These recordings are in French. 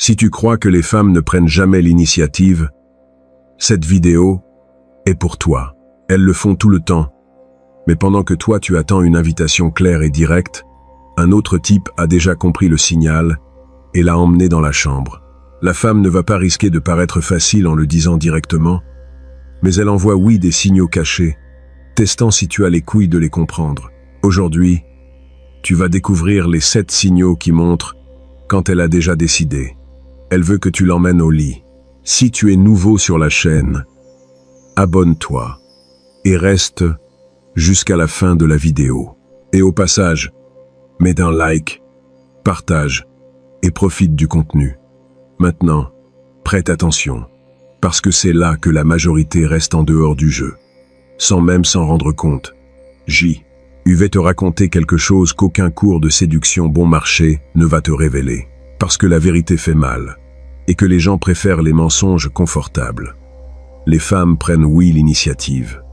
Si tu crois que les femmes ne prennent jamais l'initiative, cette vidéo est pour toi. Elles le font tout le temps. Mais pendant que toi tu attends une invitation claire et directe, un autre type a déjà compris le signal et l'a emmené dans la chambre. La femme ne va pas risquer de paraître facile en le disant directement, mais elle envoie des signaux cachés, testant si tu as les couilles de les comprendre. Aujourd'hui, tu vas découvrir les 7 signaux qui montrent quand elle a déjà décidé. Elle veut que tu l'emmènes au lit. Si tu es nouveau sur la chaîne, abonne-toi et reste jusqu'à la fin de la vidéo. Et au passage, mets un like, partage et profite du contenu. Maintenant, prête attention, parce que c'est là que la majorité reste en dehors du jeu, sans même s'en rendre compte. Je vais te raconter quelque chose qu'aucun cours de séduction bon marché ne va te révéler, parce que la vérité fait mal, et que les gens préfèrent les mensonges confortables. Les femmes prennent l'initiative.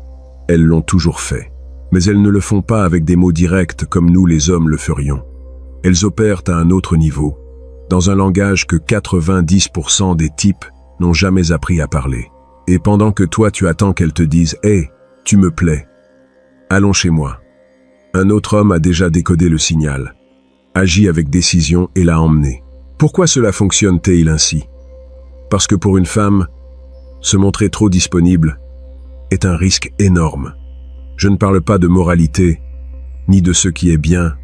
Elles l'ont toujours fait, mais elles ne le font pas avec des mots directs comme nous les hommes le ferions. Elles opèrent à un autre niveau, dans un langage que 90% des types n'ont jamais appris à parler. Et pendant que toi tu attends qu'elles te disent « Hey, tu me plais, allons chez moi », un autre homme a déjà décodé le signal, agit avec décision et l'a emmené. Pourquoi cela fonctionne-t-il ainsi? Parce que pour une femme, se montrer trop disponible est un risque énorme. Je ne parle pas de moralité, ni de ce qui est bien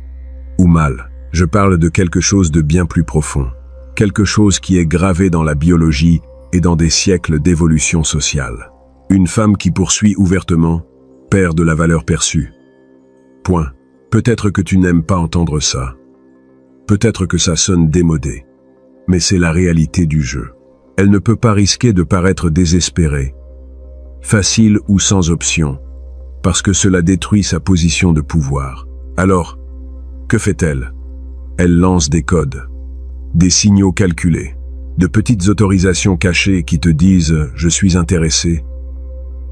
ou mal. Je parle de quelque chose de bien plus profond, quelque chose qui est gravé dans la biologie et dans des siècles d'évolution sociale. Une femme qui poursuit ouvertement perd de la valeur perçue. Point. Peut-être que tu n'aimes pas entendre ça. Peut-être que ça sonne démodé. Mais c'est la réalité du jeu. Elle ne peut pas risquer de paraître désespérée, facile ou sans option, parce que cela détruit sa position de pouvoir. Alors, que fait-elle? Elle lance des codes, des signaux calculés, de petites autorisations cachées qui te disent « je suis intéressé »,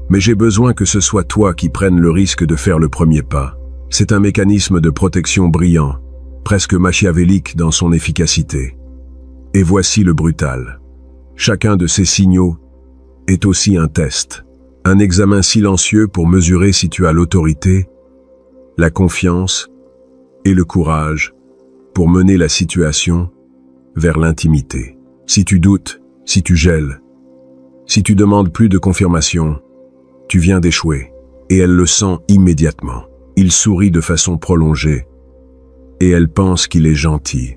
mais j'ai besoin que ce soit toi qui prennes le risque de faire le premier pas. C'est un mécanisme de protection brillant, presque machiavélique dans son efficacité. Et voici le brutal. Chacun de ces signaux est aussi un test, un examen silencieux pour mesurer si tu as l'autorité, la confiance et le courage pour mener la situation vers l'intimité. Si tu doutes, si tu gèles, si tu demandes plus de confirmation, tu viens d'échouer, et elle le sent immédiatement. Il sourit de façon prolongée, et elle pense qu'il est gentil.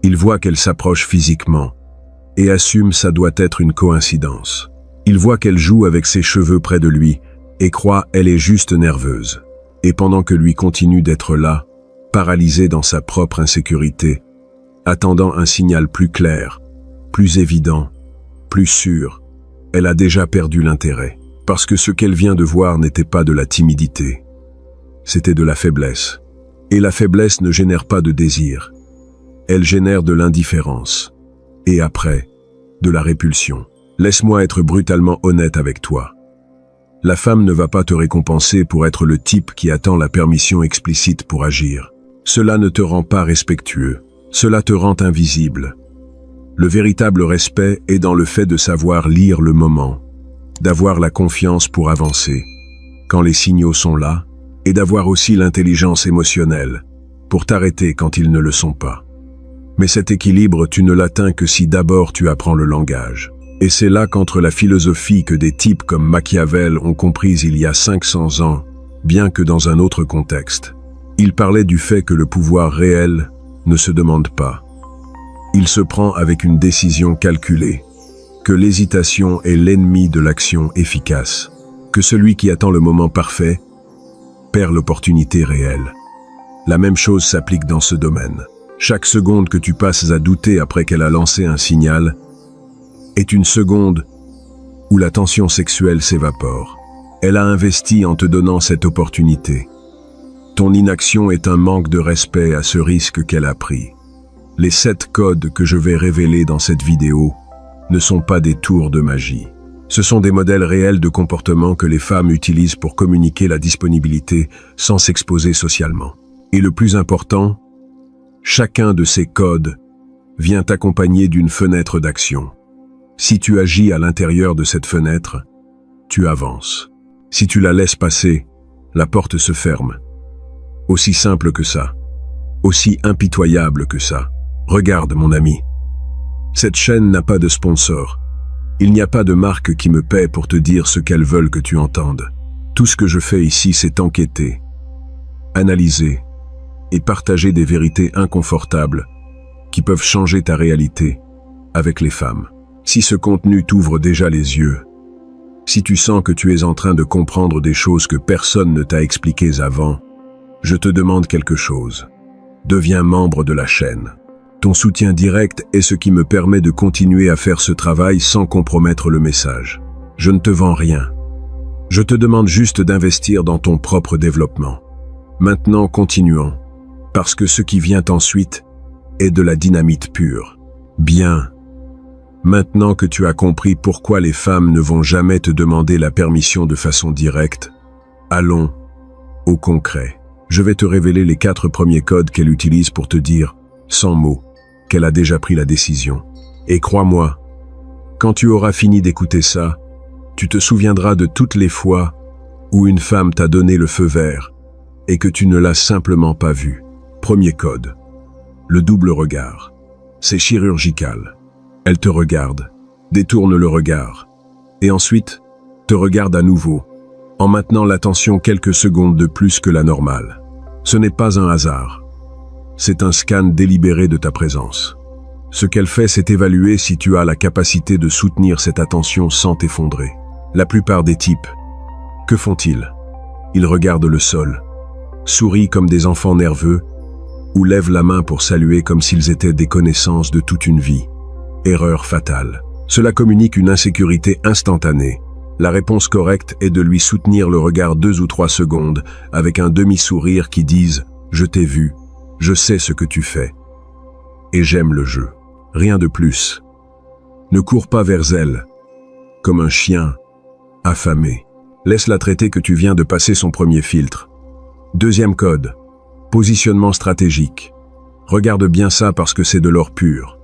Il voit qu'elle s'approche physiquement, et assume ça doit être une coïncidence. Il voit qu'elle joue avec ses cheveux près de lui, et croit elle est juste nerveuse. Et pendant que lui continue d'être là, paralysé dans sa propre insécurité, attendant un signal plus clair, plus évident, plus sûr, elle a déjà perdu l'intérêt. Parce que ce qu'elle vient de voir n'était pas de la timidité. C'était de la faiblesse. Et la faiblesse ne génère pas de désir. Elle génère de l'indifférence. Et après, de la répulsion. Laisse-moi être brutalement honnête avec toi. La femme ne va pas te récompenser pour être le type qui attend la permission explicite pour agir. Cela ne te rend pas respectueux. Cela te rend invisible. Le véritable respect est dans le fait de savoir lire le moment, d'avoir la confiance pour avancer, quand les signaux sont là, et d'avoir aussi l'intelligence émotionnelle, pour t'arrêter quand ils ne le sont pas. Mais cet équilibre, tu ne l'atteins que si d'abord tu apprends le langage. Et c'est là qu'entre la philosophie que des types comme Machiavel ont comprise il y a 500 ans, bien que dans un autre contexte. Il parlait du fait que le pouvoir réel ne se demande pas. Il se prend avec une décision calculée, que l'hésitation est l'ennemi de l'action efficace, que celui qui attend le moment parfait perd l'opportunité réelle. La même chose s'applique dans ce domaine. Chaque seconde que tu passes à douter après qu'elle a lancé un signal est une seconde où la tension sexuelle s'évapore. Elle a investi en te donnant cette opportunité. Ton inaction est un manque de respect à ce risque qu'elle a pris. Les 7 codes que je vais révéler dans cette vidéo ne sont pas des tours de magie. Ce sont des modèles réels de comportement que les femmes utilisent pour communiquer la disponibilité sans s'exposer socialement. Et le plus important, chacun de ces codes vient accompagné d'une fenêtre d'action. Si tu agis à l'intérieur de cette fenêtre, tu avances. Si tu la laisses passer, la porte se ferme. Aussi simple que ça. Aussi impitoyable que ça. Regarde, mon ami. Cette chaîne n'a pas de sponsor. Il n'y a pas de marque qui me paie pour te dire ce qu'elles veulent que tu entendes. Tout ce que je fais ici, c'est enquêter, analyser et partager des vérités inconfortables qui peuvent changer ta réalité avec les femmes. Si ce contenu t'ouvre déjà les yeux, si tu sens que tu es en train de comprendre des choses que personne ne t'a expliquées avant, je te demande quelque chose. Deviens membre de la chaîne. Ton soutien direct est ce qui me permet de continuer à faire ce travail sans compromettre le message. Je ne te vends rien. Je te demande juste d'investir dans ton propre développement. Maintenant, continuons, parce que ce qui vient ensuite est de la dynamite pure. Bien. Maintenant que tu as compris pourquoi les femmes ne vont jamais te demander la permission de façon directe, allons au concret. Je vais te révéler les 4 premiers codes qu'elle utilise pour te dire, sans mots, qu'elle a déjà pris la décision. Et crois-moi, quand tu auras fini d'écouter ça, tu te souviendras de toutes les fois où une femme t'a donné le feu vert et que tu ne l'as simplement pas vue. Premier code. Le double regard. C'est chirurgical. Elle te regarde, détourne le regard, et ensuite te regarde à nouveau, en maintenant l'attention quelques secondes de plus que la normale. Ce n'est pas un hasard. C'est un scan délibéré de ta présence. Ce qu'elle fait, c'est évaluer si tu as la capacité de soutenir cette attention sans t'effondrer. La plupart des types, que font-ils? Ils regardent le sol, sourient comme des enfants nerveux, ou lèvent la main pour saluer comme s'ils étaient des connaissances de toute une vie. Erreur fatale. Cela communique une insécurité instantanée. La réponse correcte est de lui soutenir le regard 2 ou 3 secondes avec un demi-sourire qui dise « Je t'ai vu, je sais ce que tu fais. Et j'aime le jeu. » Rien de plus. Ne cours pas vers elle, comme un chien affamé. Laisse-la traiter que tu viens de passer son premier filtre. Deuxième code. Positionnement stratégique. Regarde bien ça parce que c'est de l'or pur.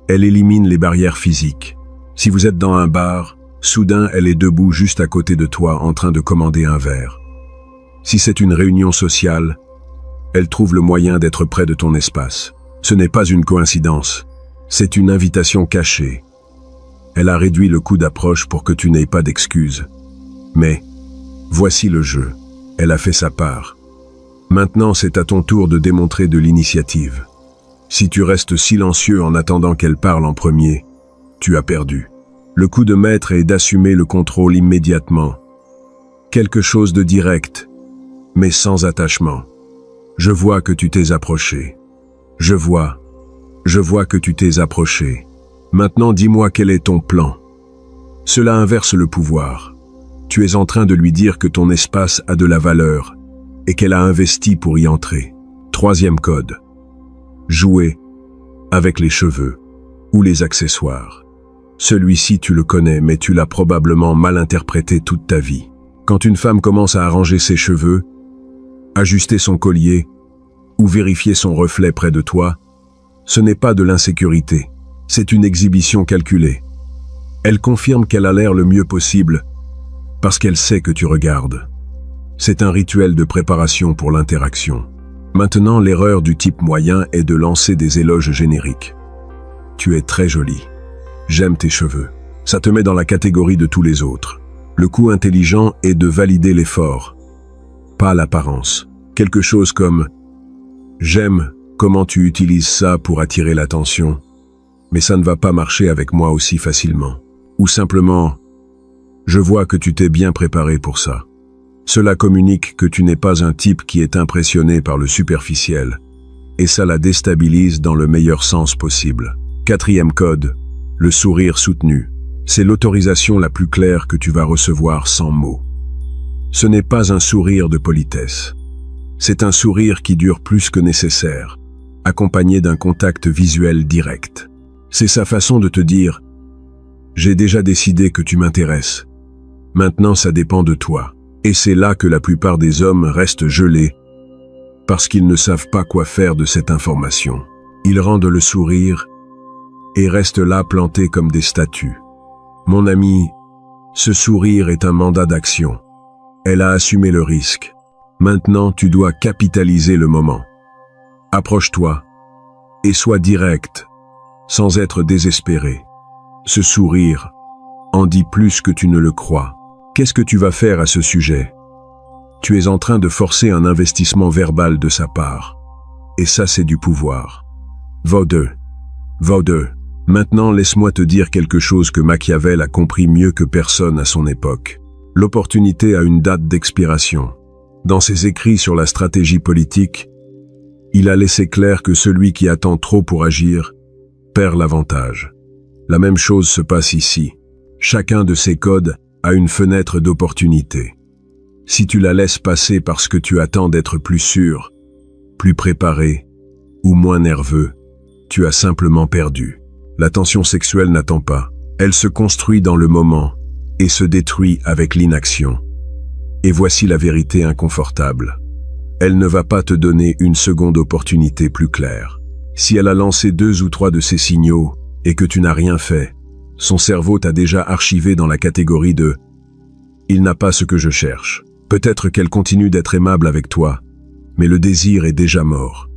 Elle élimine les barrières physiques. Si vous êtes dans un bar, soudain elle est debout juste à côté de toi en train de commander un verre. Si c'est une réunion sociale, elle trouve le moyen d'être près de ton espace. Ce n'est pas une coïncidence, c'est une invitation cachée. Elle a réduit le coût d'approche pour que tu n'aies pas d'excuses. Mais, voici le jeu. Elle a fait sa part. Maintenant, c'est à ton tour de démontrer de l'initiative. Si tu restes silencieux en attendant qu'elle parle en premier, tu as perdu. Le coup de maître est d'assumer le contrôle immédiatement. Quelque chose de direct, mais sans attachement. Je vois que tu t'es approché. Je vois que tu t'es approché. Maintenant, dis-moi quel est ton plan. Cela inverse le pouvoir. Tu es en train de lui dire que ton espace a de la valeur et qu'elle a investi pour y entrer. Troisième code. Jouer avec les cheveux ou les accessoires. Celui-ci, tu le connais, mais tu l'as probablement mal interprété toute ta vie. Quand une femme commence à arranger ses cheveux, ajuster son collier ou vérifier son reflet près de toi, ce n'est pas de l'insécurité, c'est une exhibition calculée. Elle confirme qu'elle a l'air le mieux possible parce qu'elle sait que tu regardes. C'est un rituel de préparation pour l'interaction. Maintenant, l'erreur du type moyen est de lancer des éloges génériques. Tu es très jolie. J'aime tes cheveux. Ça te met dans la catégorie de tous les autres. Le coup intelligent est de valider l'effort, pas l'apparence. Quelque chose comme « J'aime comment tu utilises ça pour attirer l'attention, mais ça ne va pas marcher avec moi aussi facilement. » Ou simplement « Je vois que tu t'es bien préparé pour ça. » Cela communique que tu n'es pas un type qui est impressionné par le superficiel, et ça la déstabilise dans le meilleur sens possible. Quatrième code, le sourire soutenu. C'est l'autorisation la plus claire que tu vas recevoir sans mots. Ce n'est pas un sourire de politesse. C'est un sourire qui dure plus que nécessaire, accompagné d'un contact visuel direct. C'est sa façon de te dire « J'ai déjà décidé que tu m'intéresses. Maintenant, ça dépend de toi. » Et c'est là que la plupart des hommes restent gelés, parce qu'ils ne savent pas quoi faire de cette information. Ils rendent le sourire et restent là plantés comme des statues. Mon ami, ce sourire est un mandat d'action. Elle a assumé le risque. Maintenant, tu dois capitaliser le moment. Approche-toi et sois direct, sans être désespéré. Ce sourire en dit plus que tu ne le crois. Qu'est-ce que tu vas faire à ce sujet? Tu es en train de forcer un investissement verbal de sa part. Et ça, c'est du pouvoir. Vaudeux. Maintenant, laisse-moi te dire quelque chose que Machiavel a compris mieux que personne à son époque. L'opportunité a une date d'expiration. Dans ses écrits sur la stratégie politique, il a laissé clair que celui qui attend trop pour agir perd l'avantage. La même chose se passe ici. Chacun de ces codes a une fenêtre d'opportunité. Si tu la laisses passer parce que tu attends d'être plus sûr, plus préparé ou moins nerveux, tu as simplement perdu. La tension sexuelle n'attend pas. Elle se construit dans le moment et se détruit avec l'inaction. Et voici la vérité inconfortable. Elle ne va pas te donner une seconde opportunité plus claire. Si elle a lancé 2 ou 3 de ces signaux et que tu n'as rien fait, son cerveau t'a déjà archivé dans la catégorie de « il n'a pas ce que je cherche ». Peut-être qu'elle continue d'être aimable avec toi, mais le désir est déjà mort.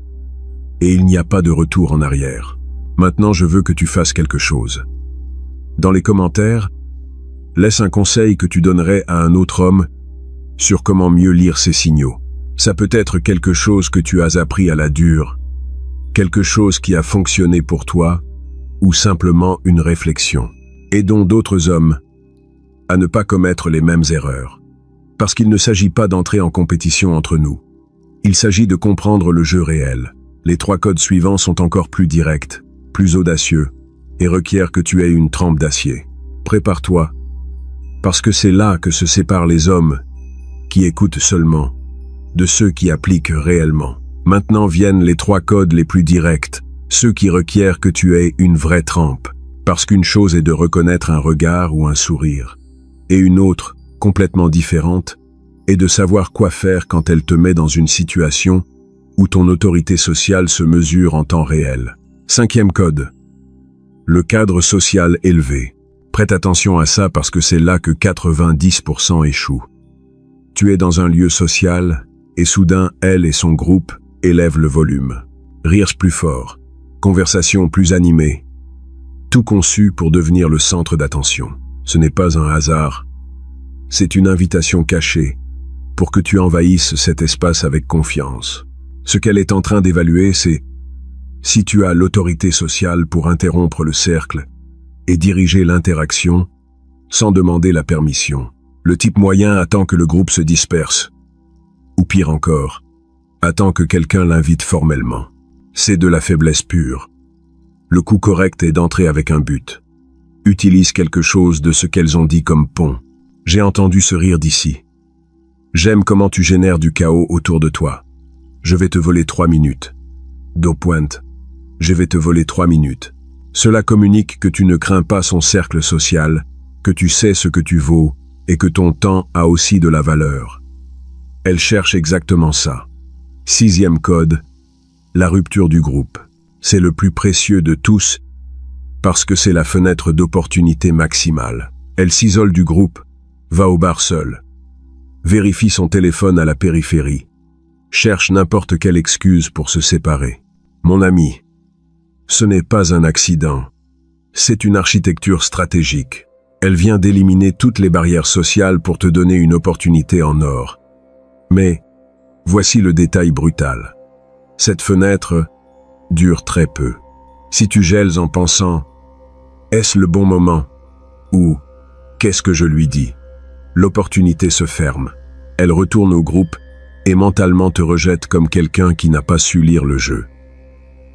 Et il n'y a pas de retour en arrière. Maintenant, je veux que tu fasses quelque chose. Dans les commentaires, laisse un conseil que tu donnerais à un autre homme sur comment mieux lire ces signaux. Ça peut être quelque chose que tu as appris à la dure, quelque chose qui a fonctionné pour toi, ou simplement une réflexion. Aidons d'autres hommes à ne pas commettre les mêmes erreurs. Parce qu'il ne s'agit pas d'entrer en compétition entre nous. Il s'agit de comprendre le jeu réel. Les 3 codes suivants sont encore plus directs, plus audacieux, et requièrent que tu aies une trempe d'acier. Prépare-toi, parce que c'est là que se séparent les hommes qui écoutent seulement, de ceux qui appliquent réellement. Maintenant viennent les 3 codes les plus directs, ceux qui requièrent que tu aies une vraie trempe, parce qu'une chose est de reconnaître un regard ou un sourire, et une autre, complètement différente, est de savoir quoi faire quand elle te met dans une situation où ton autorité sociale se mesure en temps réel. 5e code. Le cadre social élevé. Prête attention à ça parce que c'est là que 90% échouent. Tu es dans un lieu social et soudain, elle et son groupe élèvent le volume. Rires plus fort, conversations plus animées. Tout conçu pour devenir le centre d'attention. Ce n'est pas un hasard. C'est une invitation cachée pour que tu envahisses cet espace avec confiance. Ce qu'elle est en train d'évaluer, c'est si tu as l'autorité sociale pour interrompre le cercle et diriger l'interaction sans demander la permission. Le type moyen attend que le groupe se disperse. Ou pire encore, attend que quelqu'un l'invite formellement. C'est de la faiblesse pure. Le coup correct est d'entrer avec un but. Utilise quelque chose de ce qu'elles ont dit comme pont. J'ai entendu ce rire d'ici. J'aime comment tu génères du chaos autour de toi. Je vais te voler 3 minutes. Dos pointe. Je vais te voler 3 minutes. Cela communique que tu ne crains pas son cercle social, que tu sais ce que tu vaux et que ton temps a aussi de la valeur. Elle cherche exactement ça. 6e code, la rupture du groupe. C'est le plus précieux de tous parce que c'est la fenêtre d'opportunité maximale. Elle s'isole du groupe, va au bar seul, vérifie son téléphone à la périphérie, cherche n'importe quelle excuse pour se séparer. Mon ami, ce n'est pas un accident, c'est une architecture stratégique. Elle vient d'éliminer toutes les barrières sociales pour te donner une opportunité en or. Mais, voici le détail brutal. Cette fenêtre dure très peu. Si tu gèles en pensant « Est-ce le bon moment ?» ou « Qu'est-ce que je lui dis ?» l'opportunité se ferme. Elle retourne au groupe et mentalement te rejette comme quelqu'un qui n'a pas su lire le jeu.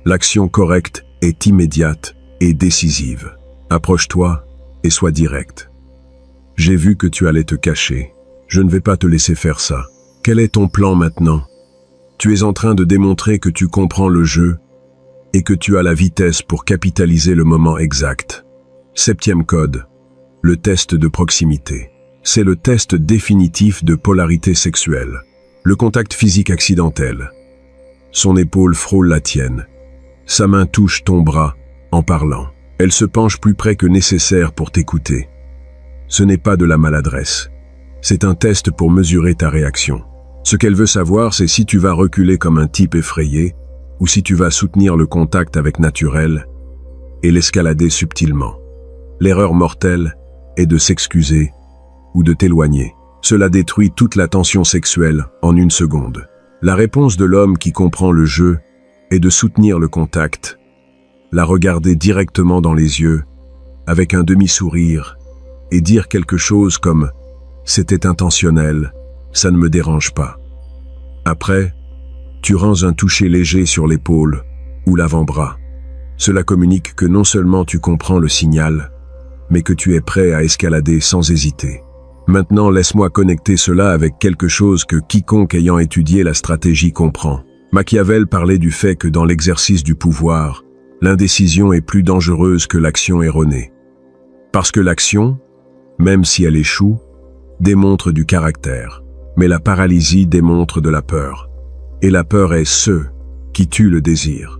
L'action correcte est immédiate et décisive. Approche-toi et sois direct. J'ai vu que tu allais te cacher. Je ne vais pas te laisser faire ça. Quel est ton plan maintenant? Tu es en train de démontrer que tu comprends le jeu et que tu as la vitesse pour capitaliser le moment exact. 7e code, le test de proximité. C'est le test définitif de polarité sexuelle. Le contact physique accidentel. Son épaule frôle la tienne. Sa main touche ton bras en parlant. Elle se penche plus près que nécessaire pour t'écouter. Ce n'est pas de la maladresse. C'est un test pour mesurer ta réaction. Ce qu'elle veut savoir, c'est si tu vas reculer comme un type effrayé ou si tu vas soutenir le contact avec naturel et l'escalader subtilement. L'erreur mortelle est de s'excuser ou de t'éloigner. Cela détruit toute la tension sexuelle en une seconde. La réponse de l'homme qui comprend le jeu est de soutenir le contact, la regarder directement dans les yeux, avec un demi-sourire, et dire quelque chose comme « c'était intentionnel, ça ne me dérange pas ». Après, tu rends un toucher léger sur l'épaule ou l'avant-bras. Cela communique que non seulement tu comprends le signal, mais que tu es prêt à escalader sans hésiter. Maintenant, laisse-moi connecter cela avec quelque chose que quiconque ayant étudié la stratégie comprend. Machiavel parlait du fait que dans l'exercice du pouvoir, l'indécision est plus dangereuse que l'action erronée. Parce que l'action, même si elle échoue, démontre du caractère. Mais la paralysie démontre de la peur. Et la peur est ce qui tue le désir.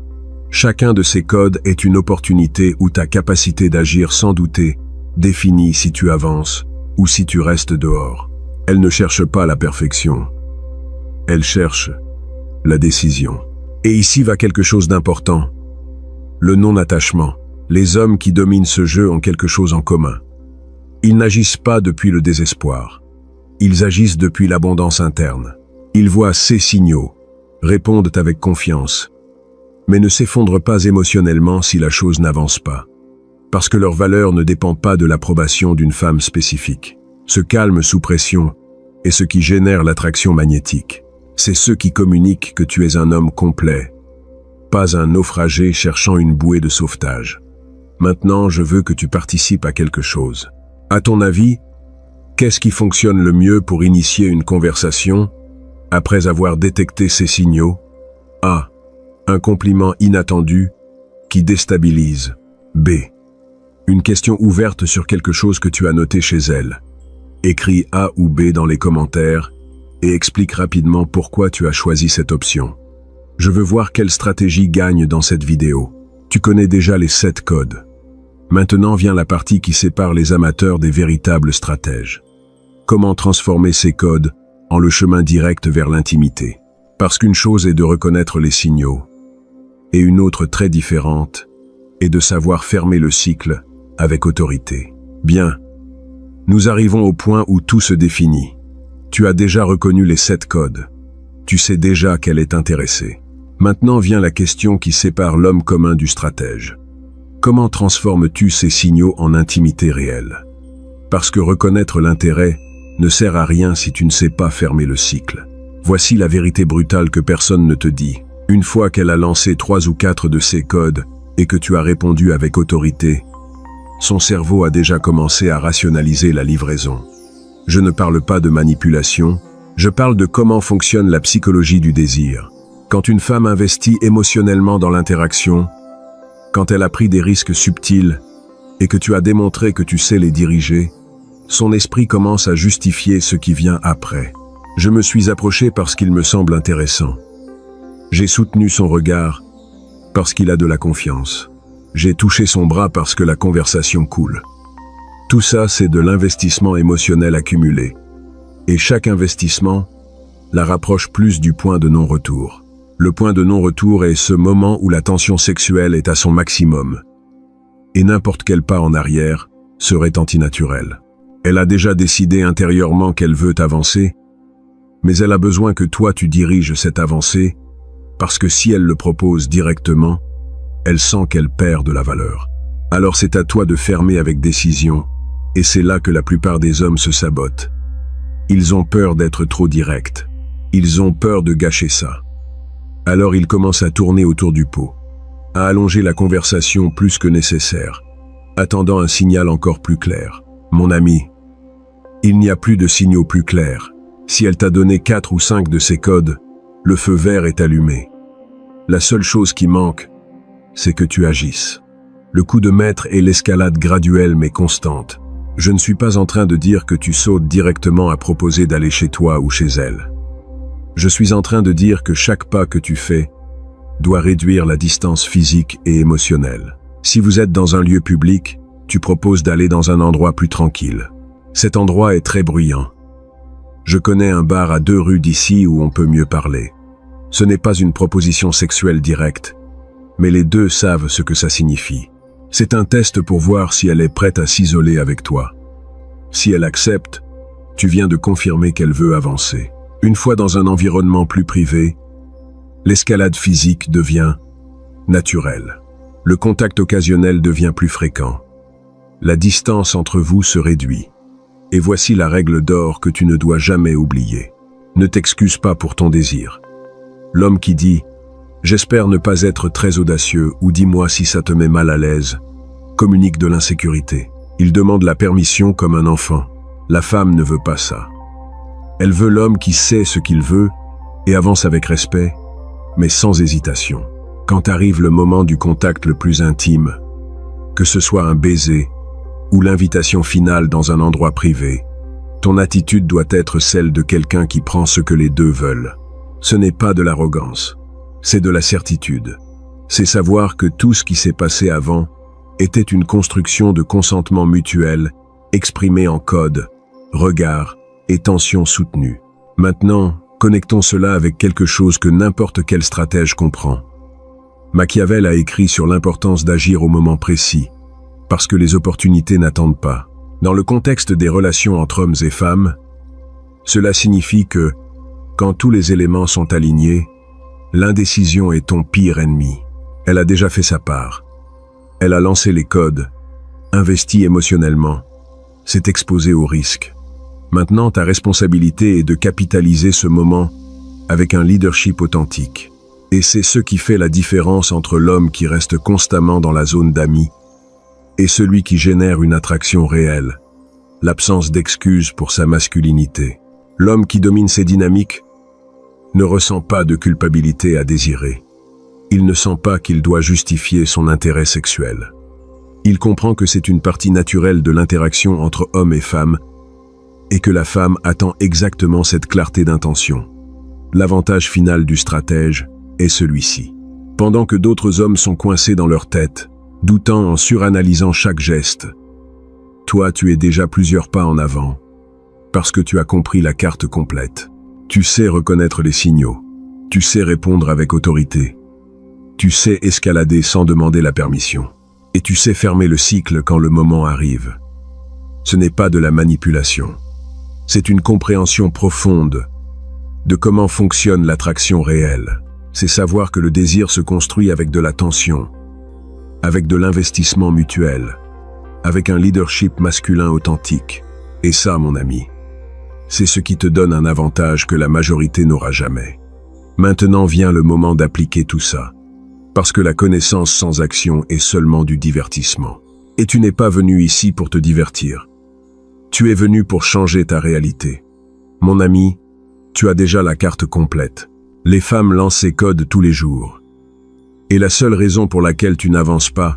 Chacun de ces codes est une opportunité où ta capacité d'agir sans douter définit si tu avances ou si tu restes dehors. Elle ne cherche pas la perfection. Elle cherche la décision. Et ici va quelque chose d'important. Le non-attachement. Les hommes qui dominent ce jeu ont quelque chose en commun. Ils n'agissent pas depuis le désespoir. Ils agissent depuis l'abondance interne. Ils voient ces signaux, répondent avec confiance, mais ne s'effondrent pas émotionnellement si la chose n'avance pas. Parce que leur valeur ne dépend pas de l'approbation d'une femme spécifique. Ce calme sous pression est ce qui génère l'attraction magnétique. C'est ce qui communique que tu es un homme complet, pas un naufragé cherchant une bouée de sauvetage. Maintenant, je veux que tu participes à quelque chose. À ton avis, qu'est-ce qui fonctionne le mieux pour initier une conversation après avoir détecté ces signaux? A. Un compliment inattendu qui déstabilise. B. Une question ouverte sur quelque chose que tu as noté chez elle. Écris A ou B dans les commentaires et explique rapidement pourquoi tu as choisi cette option. Je veux voir quelle stratégie gagne dans cette vidéo. Tu connais déjà les 7 codes. Maintenant vient la partie qui sépare les amateurs des véritables stratèges. Comment transformer ces codes en le chemin direct vers l'intimité? Parce qu'une chose est de reconnaître les signaux, et une autre très différente est de savoir fermer le cycle avec autorité. Bien, nous arrivons au point où tout se définit. Tu as déjà reconnu les 7 codes. Tu sais déjà qu'elle est intéressée. Maintenant vient la question qui sépare l'homme commun du stratège. Comment transformes-tu ces signaux en intimité réelle? Parce que reconnaître l'intérêt ne sert à rien si tu ne sais pas fermer le cycle. Voici la vérité brutale que personne ne te dit. Une fois qu'elle a lancé 3 ou 4 de ces codes et que tu as répondu avec autorité, son cerveau a déjà commencé à rationaliser la livraison. Je ne parle pas de manipulation, je parle de comment fonctionne la psychologie du désir. Quand une femme investit émotionnellement dans l'interaction, quand elle a pris des risques subtils et que tu as démontré que tu sais les diriger, son esprit commence à justifier ce qui vient après. Je me suis approché parce qu'il me semble intéressant. J'ai soutenu son regard parce qu'il a de la confiance. J'ai touché son bras parce que la conversation coule. Tout ça, c'est de l'investissement émotionnel accumulé. Et chaque investissement la rapproche plus du point de non-retour. Le point de non-retour est ce moment où la tension sexuelle est à son maximum. Et n'importe quel pas en arrière serait antinaturel. Elle a déjà décidé intérieurement qu'elle veut avancer, mais elle a besoin que toi tu diriges cette avancée, parce que si elle le propose directement, elle sent qu'elle perd de la valeur. Alors c'est à toi de fermer avec décision, et c'est là que la plupart des hommes se sabotent. Ils ont peur d'être trop directs. Ils ont peur de gâcher ça. Alors ils commencent à tourner autour du pot, à allonger la conversation plus que nécessaire, attendant un signal encore plus clair. Mon ami, il n'y a plus de signaux plus clairs. Si elle t'a donné 4 ou 5 de ces codes, le feu vert est allumé. La seule chose qui manque, c'est que tu agisses. Le coup de maître est l'escalade graduelle mais constante. Je ne suis pas en train de dire que tu sautes directement à proposer d'aller chez toi ou chez elle. Je suis en train de dire que chaque pas que tu fais doit réduire la distance physique et émotionnelle. Si vous êtes dans un lieu public, tu proposes d'aller dans un endroit plus tranquille. Cet endroit est très bruyant. Je connais un bar à 2 rues d'ici où on peut mieux parler. Ce n'est pas une proposition sexuelle directe, mais les deux savent ce que ça signifie. C'est un test pour voir si elle est prête à s'isoler avec toi. Si elle accepte, tu viens de confirmer qu'elle veut avancer. Une fois dans un environnement plus privé, l'escalade physique devient naturelle. Le contact occasionnel devient plus fréquent. La distance entre vous se réduit. Et voici la règle d'or que tu ne dois jamais oublier. Ne t'excuse pas pour ton désir. L'homme qui dit « J'espère ne pas être très audacieux » ou « Dis-moi si ça te met mal à l'aise » communique de l'insécurité. Il demande la permission comme un enfant. La femme ne veut pas ça. Elle veut l'homme qui sait ce qu'il veut et avance avec respect, mais sans hésitation. Quand arrive le moment du contact le plus intime, que ce soit un baiser ou l'invitation finale dans un endroit privé, ton attitude doit être celle de quelqu'un qui prend ce que les deux veulent. Ce n'est pas de l'arrogance, c'est de la certitude. C'est savoir que tout ce qui s'est passé avant était une construction de consentement mutuel exprimé en code, regard et tension soutenue. Maintenant, connectons cela avec quelque chose que n'importe quel stratège comprend. Machiavel a écrit sur l'importance d'agir au moment précis, parce que les opportunités n'attendent pas. Dans le contexte des relations entre hommes et femmes, cela signifie que, quand tous les éléments sont alignés, l'indécision est ton pire ennemi. Elle a déjà fait sa part. Elle a lancé les codes, investi émotionnellement, s'est exposée au risque. Maintenant, ta responsabilité est de capitaliser ce moment avec un leadership authentique. Et c'est ce qui fait la différence entre l'homme qui reste constamment dans la zone d'amis et celui qui génère une attraction réelle, l'absence d'excuses pour sa masculinité. L'homme qui domine ces dynamiques ne ressent pas de culpabilité à désirer. Il ne sent pas qu'il doit justifier son intérêt sexuel. Il comprend que c'est une partie naturelle de l'interaction entre hommes et femmes et que la femme attend exactement cette clarté d'intention. L'avantage final du stratège est celui-ci. Pendant que d'autres hommes sont coincés dans leur tête, doutant en suranalysant chaque geste, toi tu es déjà plusieurs pas en avant, parce que tu as compris la carte complète. Tu sais reconnaître les signaux, tu sais répondre avec autorité, tu sais escalader sans demander la permission, et tu sais fermer le cycle quand le moment arrive. Ce n'est pas de la manipulation, c'est une compréhension profonde de comment fonctionne l'attraction réelle. C'est savoir que le désir se construit avec de la tension, avec de l'investissement mutuel, avec un leadership masculin authentique. Et ça, mon ami, c'est ce qui te donne un avantage que la majorité n'aura jamais. Maintenant vient le moment d'appliquer tout ça, parce que la connaissance sans action est seulement du divertissement. Et tu n'es pas venu ici pour te divertir. Tu es venu pour changer ta réalité. Mon ami, tu as déjà la carte complète. Les femmes lancent ces codes tous les jours. Et la seule raison pour laquelle tu n'avances pas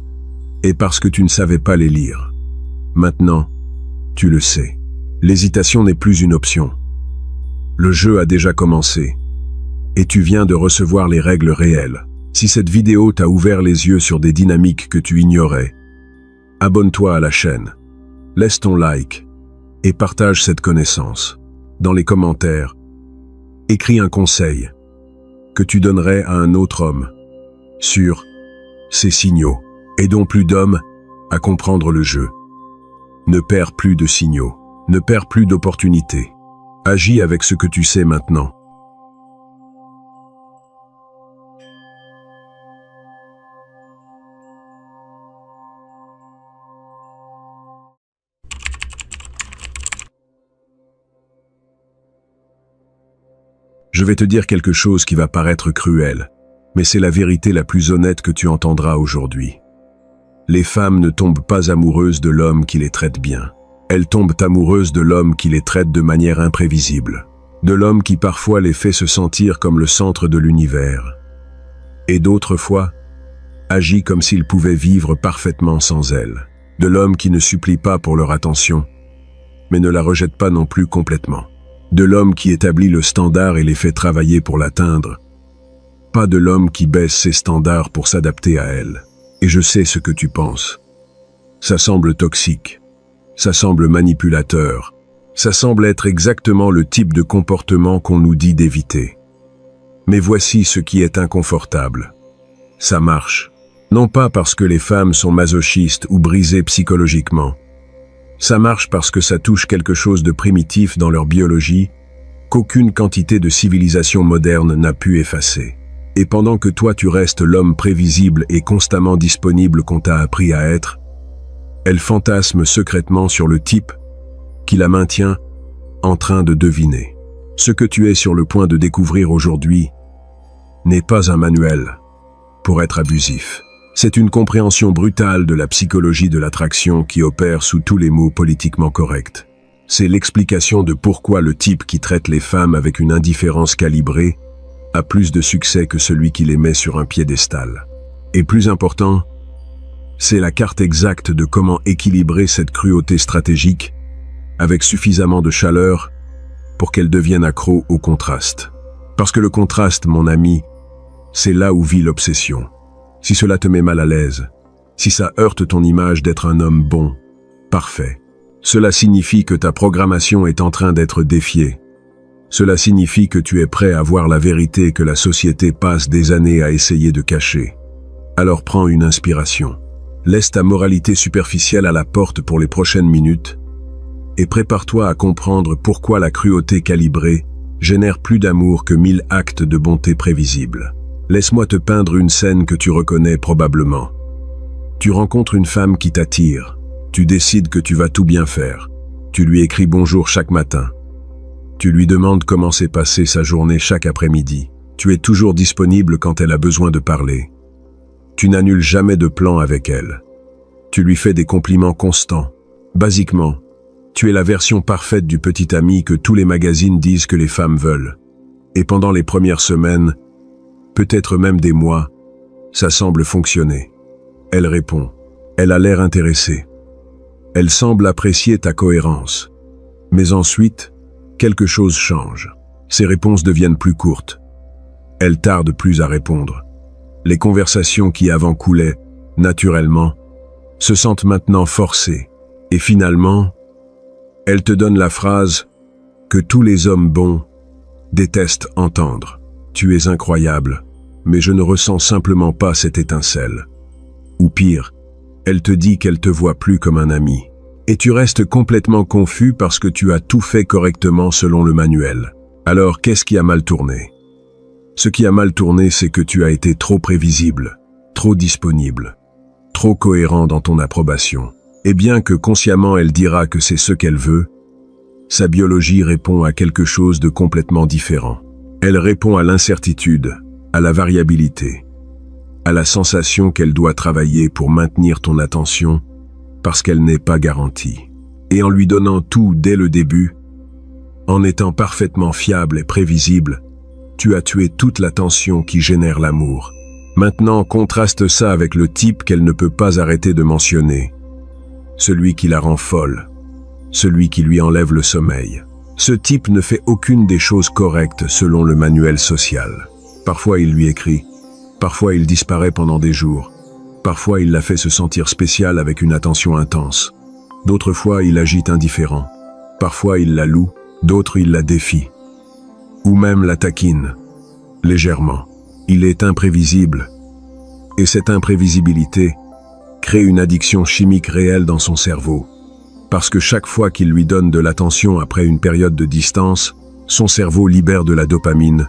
est parce que tu ne savais pas les lire. Maintenant, tu le sais. L'hésitation n'est plus une option. Le jeu a déjà commencé. Et tu viens de recevoir les règles réelles. Si cette vidéo t'a ouvert les yeux sur des dynamiques que tu ignorais, abonne-toi à la chaîne, laisse ton like et partage cette connaissance. Dans les commentaires, écris un conseil que tu donnerais à un autre homme sur ces signaux. Aidons plus d'hommes à comprendre le jeu. Ne perds plus de signaux, ne perds plus d'opportunités. Agis avec ce que tu sais maintenant. Je vais te dire quelque chose qui va paraître cruel, mais c'est la vérité la plus honnête que tu entendras aujourd'hui. Les femmes ne tombent pas amoureuses de l'homme qui les traite bien. Elles tombent amoureuses de l'homme qui les traite de manière imprévisible, de l'homme qui parfois les fait se sentir comme le centre de l'univers, et d'autres fois, agit comme s'ils pouvaient vivre parfaitement sans elles, de l'homme qui ne supplie pas pour leur attention, mais ne la rejette pas non plus complètement. De l'homme qui établit le standard et les fait travailler pour l'atteindre, pas de l'homme qui baisse ses standards pour s'adapter à elle. Et je sais ce que tu penses. Ça semble toxique. Ça semble manipulateur. Ça semble être exactement le type de comportement qu'on nous dit d'éviter. Mais voici ce qui est inconfortable. Ça marche. Non pas parce que les femmes sont masochistes ou brisées psychologiquement. Ça marche parce que ça touche quelque chose de primitif dans leur biologie qu'aucune quantité de civilisation moderne n'a pu effacer. Et pendant que toi tu restes l'homme prévisible et constamment disponible qu'on t'a appris à être, elle fantasme secrètement sur le type qui la maintient en train de deviner. Ce que tu es sur le point de découvrir aujourd'hui n'est pas un manuel pour être abusif. C'est une compréhension brutale de la psychologie de l'attraction qui opère sous tous les mots politiquement corrects. C'est l'explication de pourquoi le type qui traite les femmes avec une indifférence calibrée a plus de succès que celui qui les met sur un piédestal. Et plus important, c'est la carte exacte de comment équilibrer cette cruauté stratégique avec suffisamment de chaleur pour qu'elle devienne accro au contraste. Parce que le contraste, mon ami, c'est là où vit l'obsession. Si cela te met mal à l'aise, si ça heurte ton image d'être un homme bon, parfait, cela signifie que ta programmation est en train d'être défiée. Cela signifie que tu es prêt à voir la vérité que la société passe des années à essayer de cacher. Alors prends une inspiration. Laisse ta moralité superficielle à la porte pour les prochaines minutes et prépare-toi à comprendre pourquoi la cruauté calibrée génère plus d'amour que 1000 actes de bonté prévisibles. Laisse-moi te peindre une scène que tu reconnais probablement. Tu rencontres une femme qui t'attire. Tu décides que tu vas tout bien faire. Tu lui écris bonjour chaque matin. Tu lui demandes comment s'est passée sa journée chaque après-midi. Tu es toujours disponible quand elle a besoin de parler. Tu n'annules jamais de plan avec elle. Tu lui fais des compliments constants. Basiquement, tu es la version parfaite du petit ami que tous les magazines disent que les femmes veulent. Et pendant les premières semaines, peut-être même des mois, ça semble fonctionner. Elle répond. Elle a l'air intéressée. Elle semble apprécier ta cohérence. Mais ensuite, quelque chose change. Ses réponses deviennent plus courtes. Elle tarde plus à répondre. Les conversations qui avant coulaient, naturellement, se sentent maintenant forcées. Et finalement, elle te donne la phrase que tous les hommes bons détestent entendre. Tu es incroyable, mais je ne ressens simplement pas cette étincelle. Ou pire, elle te dit qu'elle te voit plus comme un ami. Et tu restes complètement confus parce que tu as tout fait correctement selon le manuel. Alors, qu'est-ce qui a mal tourné? Ce qui a mal tourné, c'est que tu as été trop prévisible, trop disponible, trop cohérent dans ton approbation. Et bien que consciemment elle dira que c'est ce qu'elle veut, sa biologie répond à quelque chose de complètement différent. Elle répond à l'incertitude, à la variabilité, à la sensation qu'elle doit travailler pour maintenir ton attention parce qu'elle n'est pas garantie. Et en lui donnant tout dès le début, en étant parfaitement fiable et prévisible, tu as tué toute la tension qui génère l'amour. Maintenant, contraste ça avec le type qu'elle ne peut pas arrêter de mentionner. Celui qui la rend folle, celui qui lui enlève le sommeil. Ce type ne fait aucune des choses correctes selon le manuel social. Parfois il lui écrit, parfois il disparaît pendant des jours, parfois il la fait se sentir spéciale avec une attention intense. D'autres fois il agit indifférent, parfois il la loue, d'autres il la défie. Ou même la taquine, légèrement. Il est imprévisible, et cette imprévisibilité crée une addiction chimique réelle dans son cerveau, parce que chaque fois qu'il lui donne de l'attention après une période de distance, son cerveau libère de la dopamine,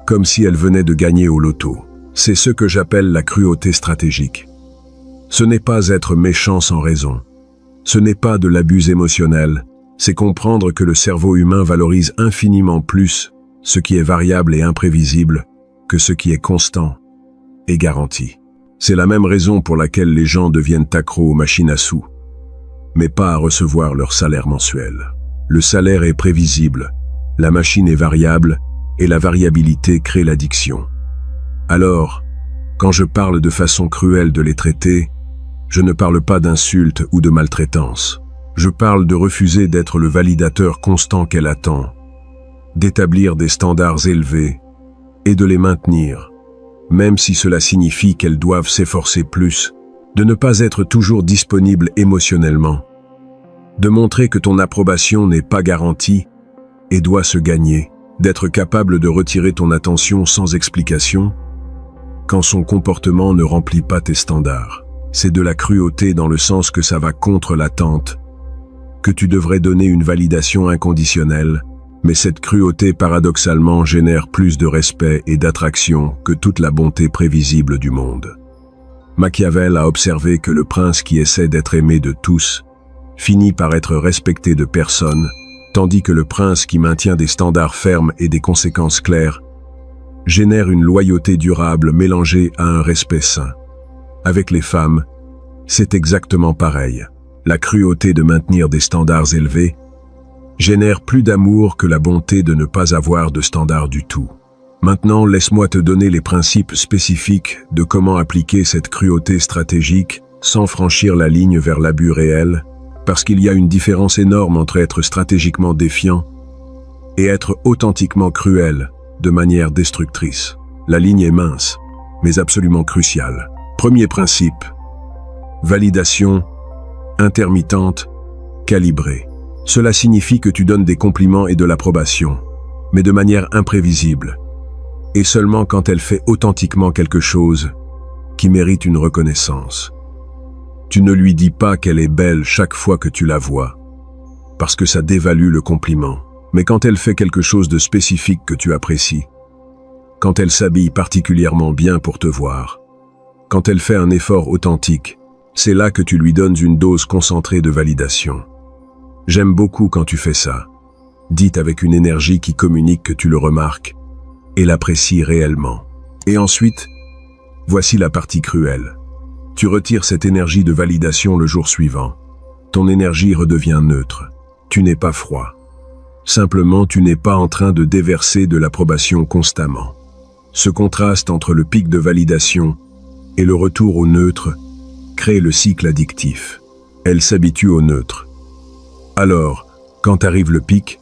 comme si elle venait de gagner au loto. C'est ce que j'appelle la cruauté stratégique. Ce n'est pas être méchant sans raison. Ce n'est pas de l'abus émotionnel, c'est comprendre que le cerveau humain valorise infiniment plus ce qui est variable et imprévisible que ce qui est constant et garanti. C'est la même raison pour laquelle les gens deviennent accros aux machines à sous, mais pas à recevoir leur salaire mensuel. Le salaire est prévisible, la machine est variable et la variabilité crée l'addiction. Alors, quand je parle de façon cruelle de les traiter, je ne parle pas d'insultes ou de maltraitance. Je parle de refuser d'être le validateur constant qu'elle attend, d'établir des standards élevés et de les maintenir, même si cela signifie qu'elles doivent s'efforcer plus, de ne pas être toujours disponible émotionnellement, de montrer que ton approbation n'est pas garantie et doit se gagner, d'être capable de retirer ton attention sans explication quand son comportement ne remplit pas tes standards. C'est de la cruauté dans le sens que ça va contre l'attente, que tu devrais donner une validation inconditionnelle, mais cette cruauté paradoxalement génère plus de respect et d'attraction que toute la bonté prévisible du monde. Machiavel a observé que le prince qui essaie d'être aimé de tous finit par être respecté de personne, tandis que le prince qui maintient des standards fermes et des conséquences claires génère une loyauté durable mélangée à un respect sain. Avec les femmes, c'est exactement pareil. La cruauté de maintenir des standards élevés génère plus d'amour que la bonté de ne pas avoir de standards du tout. Maintenant, laisse-moi te donner les principes spécifiques de comment appliquer cette cruauté stratégique sans franchir la ligne vers l'abus réel, parce qu'il y a une différence énorme entre être stratégiquement défiant et être authentiquement cruel de manière destructrice. La ligne est mince, mais absolument cruciale. Premier principe, validation intermittente, calibrée. Cela signifie que tu donnes des compliments et de l'approbation, mais de manière imprévisible, et seulement quand elle fait authentiquement quelque chose qui mérite une reconnaissance. Tu ne lui dis pas qu'elle est belle chaque fois que tu la vois, parce que ça dévalue le compliment. Mais quand elle fait quelque chose de spécifique que tu apprécies, quand elle s'habille particulièrement bien pour te voir, quand elle fait un effort authentique, c'est là que tu lui donnes une dose concentrée de validation. J'aime beaucoup quand tu fais ça. Dites avec une énergie qui communique que tu le remarques et l'apprécies réellement. Et ensuite, voici la partie cruelle. Tu retires cette énergie de validation le jour suivant. Ton énergie redevient neutre. Tu n'es pas froid. Simplement, tu n'es pas en train de déverser de l'approbation constamment. Ce contraste entre le pic de validation et le retour au neutre crée le cycle addictif. Elle s'habitue au neutre. Alors, quand arrive le pic,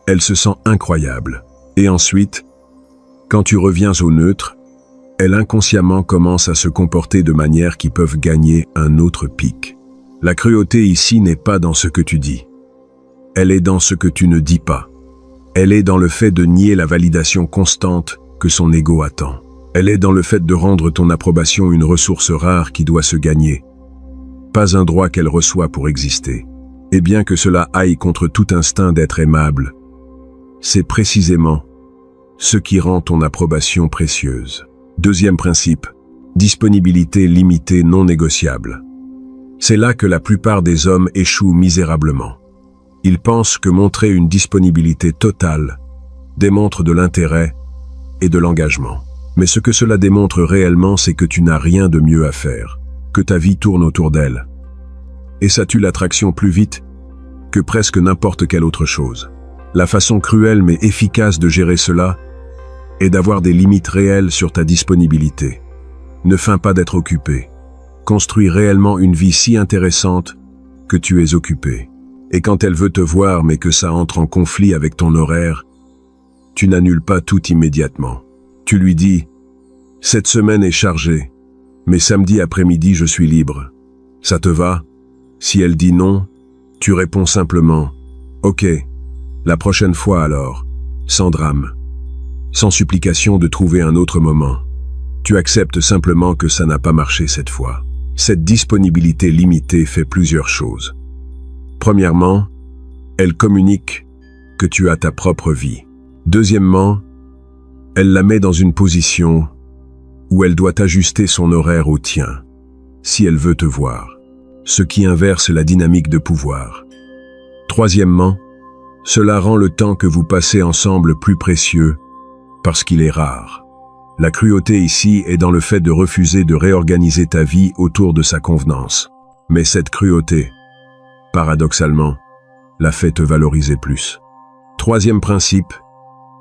elle se sent incroyable. Et ensuite, quand tu reviens au neutre, elle inconsciemment commence à se comporter de manière qui peuvent gagner un autre pic. La cruauté ici n'est pas dans ce que tu dis. Elle est dans ce que tu ne dis pas. Elle est dans le fait de nier la validation constante que son ego attend. Elle est dans le fait de rendre ton approbation une ressource rare qui doit se gagner, pas un droit qu'elle reçoit pour exister. Et bien que cela aille contre tout instinct d'être aimable, c'est précisément ce qui rend ton approbation précieuse. Deuxième principe, disponibilité limitée non négociable. C'est là que la plupart des hommes échouent misérablement. Ils pensent que montrer une disponibilité totale démontre de l'intérêt et de l'engagement. Mais ce que cela démontre réellement, c'est que tu n'as rien de mieux à faire, que ta vie tourne autour d'elle. Et ça tue l'attraction plus vite que presque n'importe quelle autre chose. La façon cruelle mais efficace de gérer cela est d'avoir des limites réelles sur ta disponibilité. Ne feins pas d'être occupé. Construis réellement une vie si intéressante que tu es occupé. Et quand elle veut te voir mais que ça entre en conflit avec ton horaire, tu n'annules pas tout immédiatement. Tu lui dis « Cette semaine est chargée, mais samedi après-midi je suis libre. Ça te va ?» Si elle dit non, tu réponds simplement « Ok, la prochaine fois alors, sans drame. » Sans supplication de trouver un autre moment. Tu acceptes simplement que ça n'a pas marché cette fois. Cette disponibilité limitée fait plusieurs choses. Premièrement, elle communique que tu as ta propre vie. Deuxièmement, elle la met dans une position où elle doit ajuster son horaire au tien, si elle veut te voir, ce qui inverse la dynamique de pouvoir. Troisièmement, cela rend le temps que vous passez ensemble plus précieux parce qu'il est rare. La cruauté ici est dans le fait de refuser de réorganiser ta vie autour de sa convenance. Mais cette cruauté, paradoxalement, la fait te valoriser plus. Troisième principe,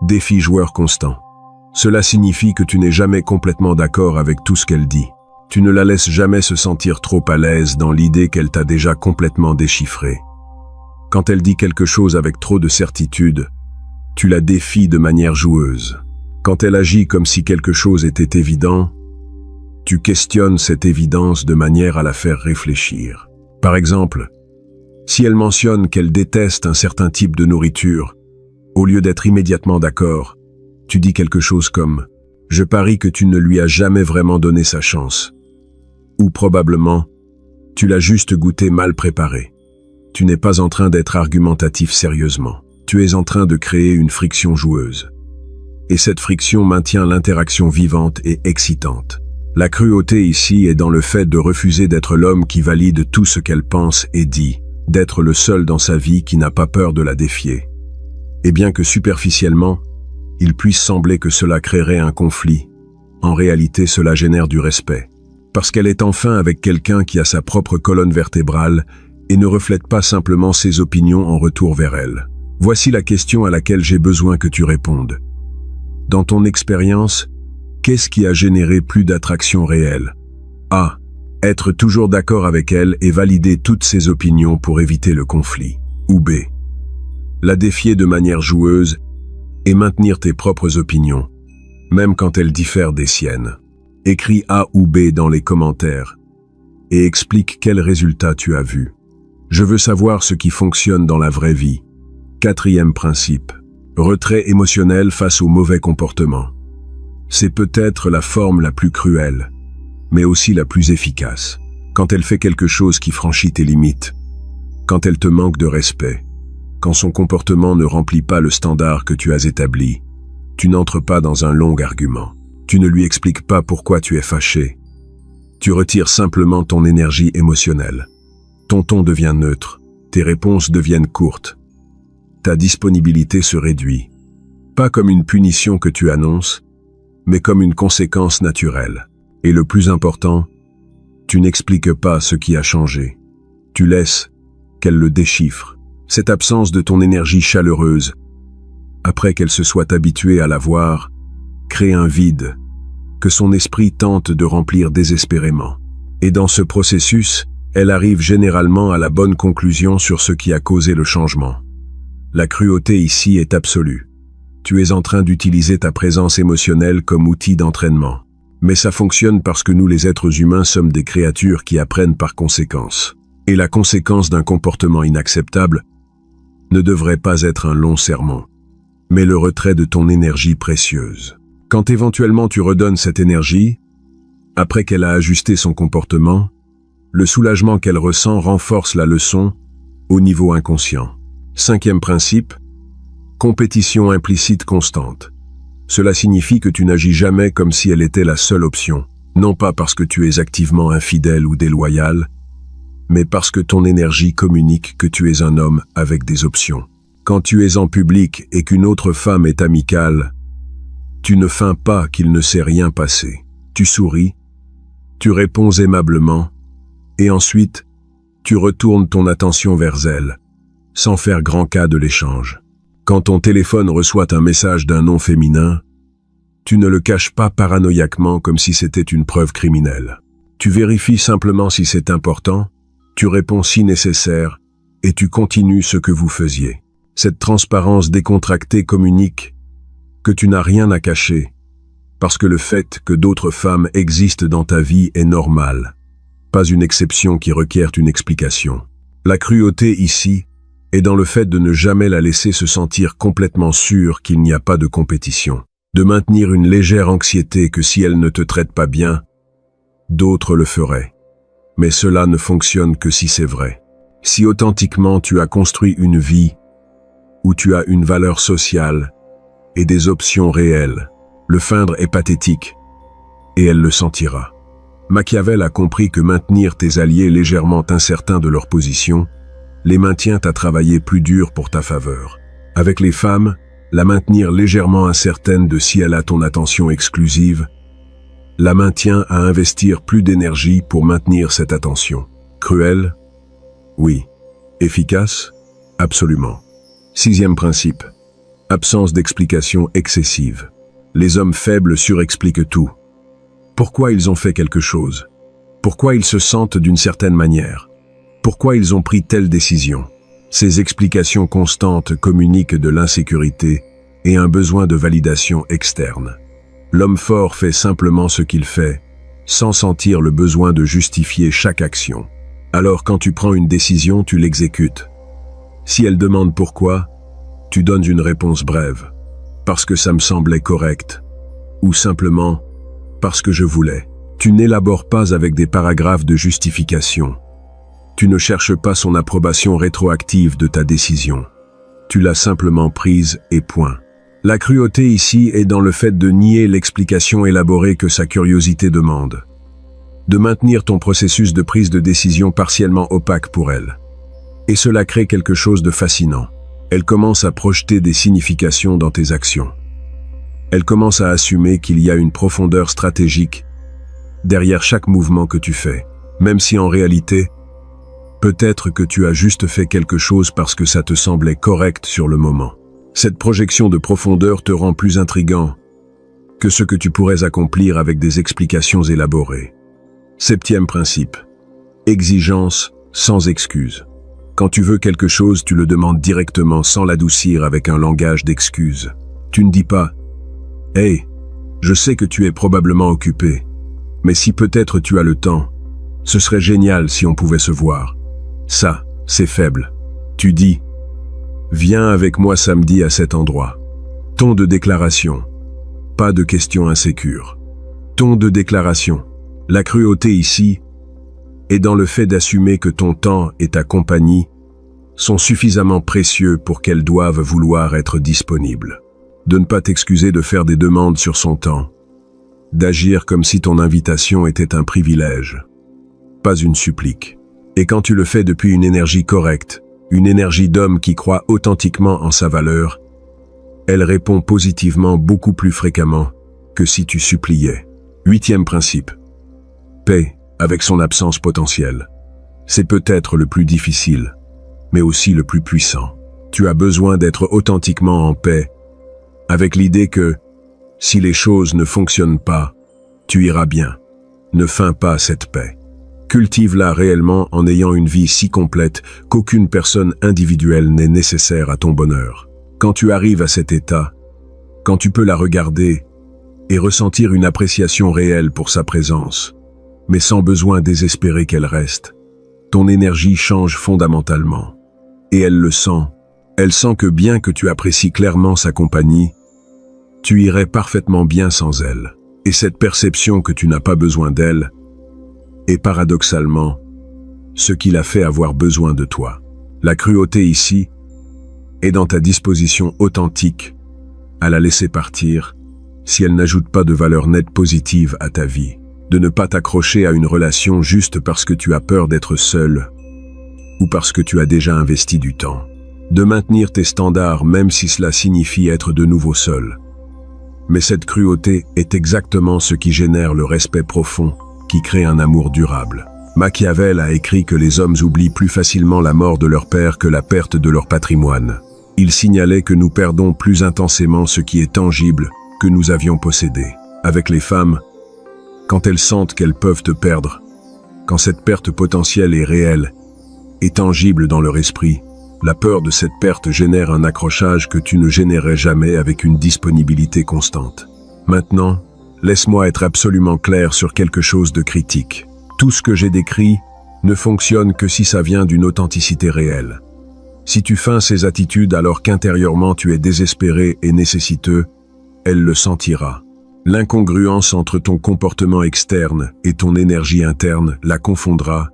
défi joueur constant. Cela signifie que tu n'es jamais complètement d'accord avec tout ce qu'elle dit. Tu ne la laisses jamais se sentir trop à l'aise dans l'idée qu'elle t'a déjà complètement déchiffré. Quand elle dit quelque chose avec trop de certitude, tu la défies de manière joueuse. Quand elle agit comme si quelque chose était évident, tu questionnes cette évidence de manière à la faire réfléchir. Par exemple, si elle mentionne qu'elle déteste un certain type de nourriture, au lieu d'être immédiatement d'accord, tu dis quelque chose comme « Je parie que tu ne lui as jamais vraiment donné sa chance » ou probablement « Tu l'as juste goûté mal préparé ». Tu n'es pas en train d'être argumentatif sérieusement. Tu es en train de créer une friction joueuse. Et cette friction maintient l'interaction vivante et excitante. La cruauté ici est dans le fait de refuser d'être l'homme qui valide tout ce qu'elle pense et dit, d'être le seul dans sa vie qui n'a pas peur de la défier. Et bien que superficiellement, il puisse sembler que cela créerait un conflit, en réalité cela génère du respect. Parce qu'elle est enfin avec quelqu'un qui a sa propre colonne vertébrale et ne reflète pas simplement ses opinions en retour vers elle. Voici la question à laquelle j'ai besoin que tu répondes. Dans ton expérience, qu'est-ce qui a généré plus d'attraction réelle? A. Être toujours d'accord avec elle et valider toutes ses opinions pour éviter le conflit. Ou B. La défier de manière joueuse et maintenir tes propres opinions, même quand elles diffèrent des siennes. Écris A ou B dans les commentaires et explique quel résultat tu as vu. Je veux savoir ce qui fonctionne dans la vraie vie. 4e principe. Retrait émotionnel face au mauvais comportement. C'est peut-être la forme la plus cruelle, mais aussi la plus efficace. Quand elle fait quelque chose qui franchit tes limites, quand elle te manque de respect, quand son comportement ne remplit pas le standard que tu as établi, tu n'entres pas dans un long argument. Tu ne lui expliques pas pourquoi tu es fâché. Tu retires simplement ton énergie émotionnelle. Ton ton devient neutre, tes réponses deviennent courtes. Ta disponibilité se réduit. Pas comme une punition que tu annonces, mais comme une conséquence naturelle. Et le plus important, tu n'expliques pas ce qui a changé. Tu laisses qu'elle le déchiffre. Cette absence de ton énergie chaleureuse, après qu'elle se soit habituée à la voir, crée un vide que son esprit tente de remplir désespérément. Et dans ce processus, elle arrive généralement à la bonne conclusion sur ce qui a causé le changement. La cruauté ici est absolue. Tu es en train d'utiliser ta présence émotionnelle comme outil d'entraînement. Mais ça fonctionne parce que nous les êtres humains sommes des créatures qui apprennent par conséquence. Et la conséquence d'un comportement inacceptable ne devrait pas être un long sermon, mais le retrait de ton énergie précieuse. Quand éventuellement tu redonnes cette énergie, après qu'elle a ajusté son comportement, le soulagement qu'elle ressent renforce la leçon au niveau inconscient. 5e principe, compétition implicite constante. Cela signifie que tu n'agis jamais comme si elle était la seule option, non pas parce que tu es activement infidèle ou déloyal, mais parce que ton énergie communique que tu es un homme avec des options. Quand tu es en public et qu'une autre femme est amicale, tu ne feins pas qu'il ne s'est rien passé. Tu souris, tu réponds aimablement, et ensuite, tu retournes ton attention vers elle, sans faire grand cas de l'échange. Quand ton téléphone reçoit un message d'un nom féminin, tu ne le caches pas paranoïaquement comme si c'était une preuve criminelle. Tu vérifies simplement si c'est important, tu réponds si nécessaire, et tu continues ce que vous faisiez. Cette transparence décontractée communique que tu n'as rien à cacher, parce que le fait que d'autres femmes existent dans ta vie est normal, pas une exception qui requiert une explication. La cruauté ici est dans le fait de ne jamais la laisser se sentir complètement sûre qu'il n'y a pas de compétition, de maintenir une légère anxiété que si elle ne te traite pas bien, d'autres le feraient. Mais cela ne fonctionne que si c'est vrai. Si authentiquement tu as construit une vie où tu as une valeur sociale et des options réelles, le feindre est pathétique, et elle le sentira. Machiavel a compris que maintenir tes alliés légèrement incertains de leur position les maintient à travailler plus dur pour ta faveur. Avec les femmes, la maintenir légèrement incertaine de si elle a ton attention exclusive la maintient à investir plus d'énergie pour maintenir cette attention. Cruel? Oui. Efficace? Absolument. 6e principe. Absence d'explication excessive. Les hommes faibles surexpliquent tout. Pourquoi ils ont fait quelque chose? Pourquoi ils se sentent d'une certaine manière? Pourquoi ils ont pris telle décision? Ces explications constantes communiquent de l'insécurité et un besoin de validation externe. L'homme fort fait simplement ce qu'il fait, sans sentir le besoin de justifier chaque action. Alors quand tu prends une décision, tu l'exécutes. Si elle demande pourquoi, tu donnes une réponse brève. Parce que ça me semblait correct. Ou simplement, parce que je voulais. Tu n'élabores pas avec des paragraphes de justification. Tu ne cherches pas son approbation rétroactive de ta décision. Tu l'as simplement prise et point. La cruauté ici est dans le fait de nier l'explication élaborée que sa curiosité demande. De maintenir ton processus de prise de décision partiellement opaque pour elle. Et cela crée quelque chose de fascinant. Elle commence à projeter des significations dans tes actions. Elle commence à assumer qu'il y a une profondeur stratégique derrière chaque mouvement que tu fais, même si en réalité, peut-être que tu as juste fait quelque chose parce que ça te semblait correct sur le moment. Cette projection de profondeur te rend plus intriguant que ce que tu pourrais accomplir avec des explications élaborées. 7e principe. Exigence sans excuse. Quand tu veux quelque chose, tu le demandes directement sans l'adoucir avec un langage d'excuses. Tu ne dis pas « Hey, je sais que tu es probablement occupé, mais si peut-être tu as le temps, ce serait génial si on pouvait se voir. » Ça, c'est faible. Tu dis « Viens avec moi samedi à cet endroit. » Ton de déclaration. Pas de questions insécures. Ton de déclaration. La cruauté ici est dans le fait d'assumer que ton temps et ta compagnie sont suffisamment précieux pour qu'elles doivent vouloir être disponibles. De ne pas t'excuser de faire des demandes sur son temps. D'agir comme si ton invitation était un privilège, pas une supplique. Et quand tu le fais depuis une énergie correcte, une énergie d'homme qui croit authentiquement en sa valeur, elle répond positivement beaucoup plus fréquemment que si tu suppliais. 8e principe. Paix avec son absence potentielle. C'est peut-être le plus difficile, mais aussi le plus puissant. Tu as besoin d'être authentiquement en paix avec l'idée que, si les choses ne fonctionnent pas, tu iras bien. Ne feins pas cette paix. Cultive-la réellement en ayant une vie si complète qu'aucune personne individuelle n'est nécessaire à ton bonheur. Quand tu arrives à cet état, quand tu peux la regarder et ressentir une appréciation réelle pour sa présence, mais sans besoin désespérer qu'elle reste, ton énergie change fondamentalement. Et elle le sent. Elle sent que bien que tu apprécies clairement sa compagnie, tu irais parfaitement bien sans elle. Et cette perception que tu n'as pas besoin d'elle est paradoxalement ce qui l'a fait avoir besoin de toi. La cruauté ici est dans ta disposition authentique à la laisser partir si elle n'ajoute pas de valeur nette positive à ta vie. De ne pas t'accrocher à une relation juste parce que tu as peur d'être seul ou parce que tu as déjà investi du temps. De maintenir tes standards même si cela signifie être de nouveau seul. Mais cette cruauté est exactement ce qui génère le respect profond, qui crée un amour durable. Machiavel a écrit que les hommes oublient plus facilement la mort de leur père que la perte de leur patrimoine. Il signalait que nous perdons plus intensément ce qui est tangible que nous avions possédé. Avec les femmes, quand elles sentent qu'elles peuvent te perdre, quand cette perte potentielle est réelle et tangible dans leur esprit, la peur de cette perte génère un accrochage que tu ne générais jamais avec une disponibilité constante. Maintenant, laisse-moi être absolument clair sur quelque chose de critique. Tout ce que j'ai décrit ne fonctionne que si ça vient d'une authenticité réelle. Si tu feins ces attitudes alors qu'intérieurement tu es désespéré et nécessiteux, elle le sentira. L'incongruence entre ton comportement externe et ton énergie interne la confondra,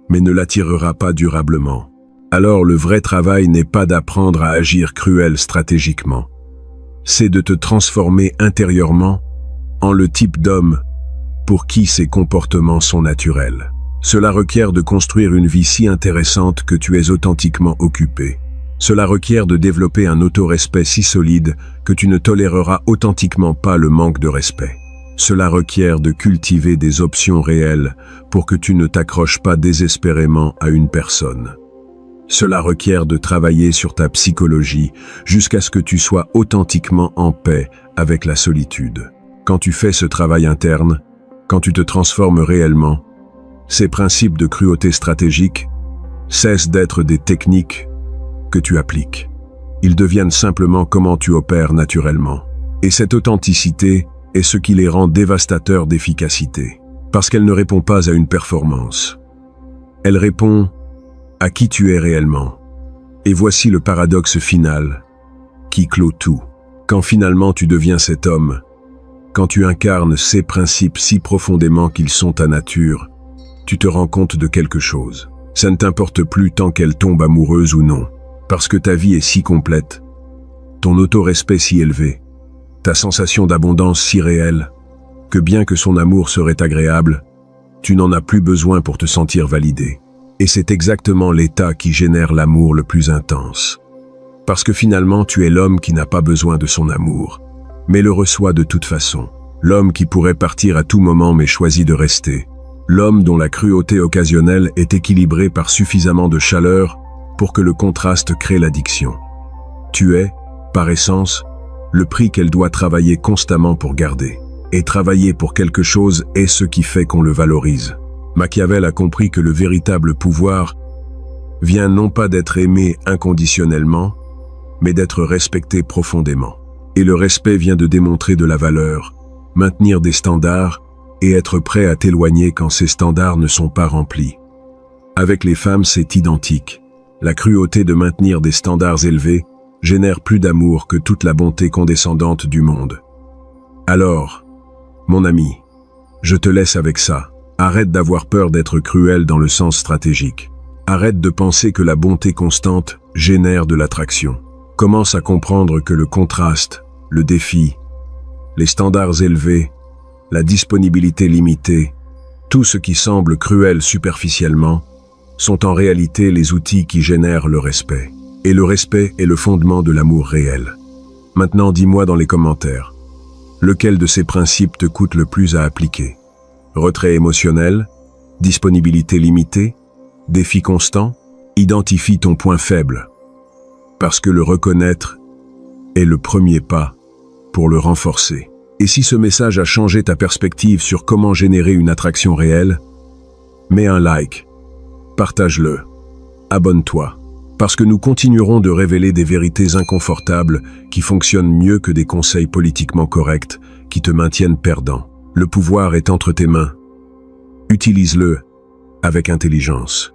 mais ne l'attirera pas durablement. Alors le vrai travail n'est pas d'apprendre à agir cruel stratégiquement. C'est de te transformer intérieurement en le type d'homme pour qui ces comportements sont naturels. Cela requiert de construire une vie si intéressante que tu es authentiquement occupé. Cela requiert de développer un autorespect si solide que tu ne toléreras authentiquement pas le manque de respect. Cela requiert de cultiver des options réelles pour que tu ne t'accroches pas désespérément à une personne. Cela requiert de travailler sur ta psychologie jusqu'à ce que tu sois authentiquement en paix avec la solitude. Quand tu fais ce travail interne, quand tu te transformes réellement, ces principes de cruauté stratégique cessent d'être des techniques que tu appliques. Ils deviennent simplement comment tu opères naturellement. Et cette authenticité est ce qui les rend dévastateurs d'efficacité. Parce qu'elle ne répond pas à une performance. Elle répond à qui tu es réellement. Et voici le paradoxe final, qui clôt tout. Quand finalement tu deviens cet homme, quand tu incarnes ces principes si profondément qu'ils sont ta nature, tu te rends compte de quelque chose. Ça ne t'importe plus tant qu'elle tombe amoureuse ou non, parce que ta vie est si complète, ton autorespect si élevé, ta sensation d'abondance si réelle, que bien que son amour serait agréable, tu n'en as plus besoin pour te sentir validé. Et c'est exactement l'état qui génère l'amour le plus intense. Parce que finalement, tu es l'homme qui n'a pas besoin de son amour, mais le reçoit de toute façon. L'homme qui pourrait partir à tout moment mais choisit de rester. L'homme dont la cruauté occasionnelle est équilibrée par suffisamment de chaleur pour que le contraste crée l'addiction. Tu es, par essence, le prix qu'elle doit travailler constamment pour garder. Et travailler pour quelque chose est ce qui fait qu'on le valorise. Machiavel a compris que le véritable pouvoir vient non pas d'être aimé inconditionnellement, mais d'être respecté profondément. Et le respect vient de démontrer de la valeur, maintenir des standards et être prêt à t'éloigner quand ces standards ne sont pas remplis. Avec les femmes, c'est identique. La cruauté de maintenir des standards élevés génère plus d'amour que toute la bonté condescendante du monde. Alors, mon ami, je te laisse avec ça. Arrête d'avoir peur d'être cruel dans le sens stratégique. Arrête de penser que la bonté constante génère de l'attraction. Commence à comprendre que le contraste, le défi, les standards élevés, la disponibilité limitée, tout ce qui semble cruel superficiellement, sont en réalité les outils qui génèrent le respect. Et le respect est le fondement de l'amour réel. Maintenant, dis-moi dans les commentaires, lequel de ces principes te coûte le plus à appliquer? Retrait émotionnel, disponibilité limitée, défi constant? Identifie ton point faible. Parce que le reconnaître est le premier pas pour le renforcer. Et si ce message a changé ta perspective sur comment générer une attraction réelle, mets un like, partage-le, abonne-toi, parce que nous continuerons de révéler des vérités inconfortables qui fonctionnent mieux que des conseils politiquement corrects qui te maintiennent perdant. Le pouvoir est entre tes mains. Utilise-le avec intelligence.